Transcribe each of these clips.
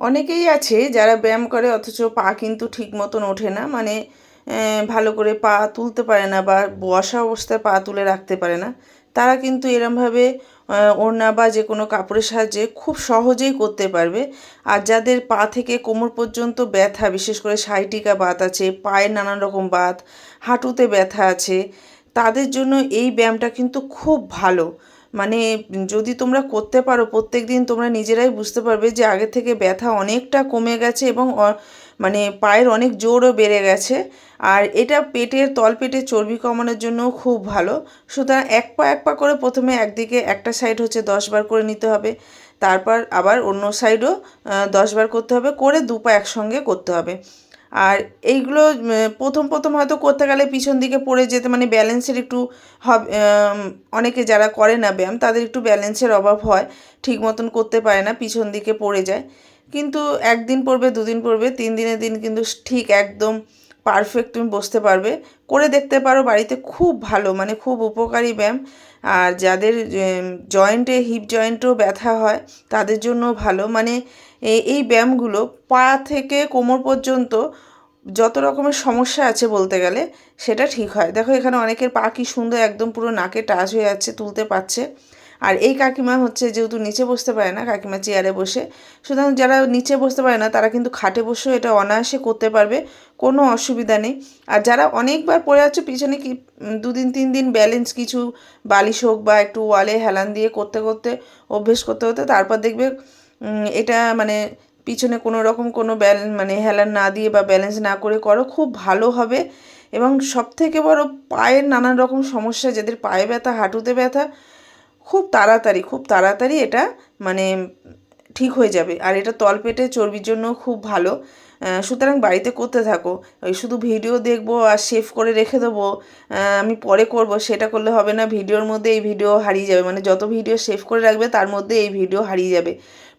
অনেকেই আছে যারা ব্যায়াম করে অথচ পা কিন্তু ঠিক মতন ওঠে না, মানে ভালো করে পা তুলতে পারে না বা বসা অবস্থায় পা তুলে রাখতে পারে না। তারা কিন্তু এরমভাবে ওড়না বা যে কোনো কাপড়ের সাহায্যে খুব সহজেই করতে পারবে। আর যাদের পা থেকে কোমর পর্যন্ত ব্যথা, বিশেষ করে সাইটিকা বাত আছে, পায়ের নানান রকম বাত, হাঁটুতে ব্যথা আছে, তাদের জন্য এই ব্যায়ামটা কিন্তু খুব ভালো। মানে যদি তোমরা করতে পারো প্রত্যেক দিন, তোমরা নিজেরাই বুঝতে পারবে যে আগে থেকে ব্যথা অনেকটা কমে গেছে এবং মানে পায়ের অনেক জোরও বেড়ে গেছে। আর এটা পেটের তলপেটের চর্বি কমানোর জন্য খুব ভালো। সুতরাং এক পা করে প্রথমে একদিকে একটা সাইড হচ্ছে 10 বার করে নিতে হবে, তারপর আবার অন্য সাইডও 10 বার করতে হবে, করে দু পা একসঙ্গে করতে হবে। আর এইগুলো প্রথম হয়তো করতে গেলে পিছন দিকে পড়ে যেতে, মানে ব্যালেন্সের একটু হবে। অনেকে যারা করে না ব্যায়াম, তাদের একটু ব্যালেন্সের অভাব হয়, ঠিক মতন করতে পারে না, পিছন দিকে পড়ে যায়। কিন্তু একদিন পড়বে, দুদিন পড়বে, 3 দিনের দিন কিন্তু ঠিক একদম পারফেক্ট তুমি বসতে পারবে। করে দেখতে পারো বাড়িতে, খুব ভালো, মানে খুব উপকারী ব্যায়াম। আর যাদের জয়েন্টে, হিপ জয়েন্টেও ব্যথা হয়, তাদের জন্য ভালো। মানে এই ব্যায়ামগুলো পা থেকে কোমর পর্যন্ত যত রকমের সমস্যা আছে বলতে গেলে সেটা ঠিক হয়। দেখো এখানে অনেকের পা কি সুন্দর একদম পুরো নাকে টাচ হয়ে যাচ্ছে, তুলতে পারছে। আর এই কাকিমা হচ্ছে যেহেতু নিচে বসতে পারে না, কাকিমা চেয়ারে বসে, সুতরাং যারা নিচে বসতে পারে না তারা কিন্তু খাটে বসেও এটা অনায়াসে করতে পারবে, কোনো অসুবিধা নেই। আর যারা অনেকবার পড়ে যাচ্ছে পিছনে, কি 2 দিন 3 দিন ব্যালেন্স কিছু বালিশ হোক বা একটু ওয়ালে হেলান দিয়ে করতে করতে, অভ্যেস করতে করতে, তারপর দেখবে এটা মানে পিছনে কোনো রকম কোনো মানে হেলান না দিয়ে বা ব্যালেন্স না করে করো, খুব ভালো হবে। এবং সবথেকে বড়, পায়ের নানান রকম সমস্যা, যাদের পায়ে ব্যথা, হাঁটুতে ব্যথা, খুব তাড়াতাড়ি এটা মানে ঠিক হয়ে যাবে। আর এটা তলপেটে চর্বির জন্য খুব ভালো। সুতরাং বাড়িতে করতে থাকো। ওই শুধু ভিডিও দেখবো আর সেভ করে রেখে দেবো, আমি পরে করব, সেটা করলে হবে না। ভিডিওর মধ্যে এই ভিডিও হারিয়ে যাবে, মানে যত ভিডিও সেভ করে রাখবে তার মধ্যে এই ভিডিও হারিয়ে যাবে।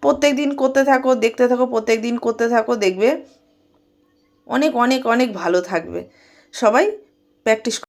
প্রত্যেক দিন করতে থাকো, দেখতে থাকো, প্রত্যেক দিন করতে থাকো, দেখবে অনেক অনেক অনেক ভালো থাকবে। সবাই প্র্যাকটিস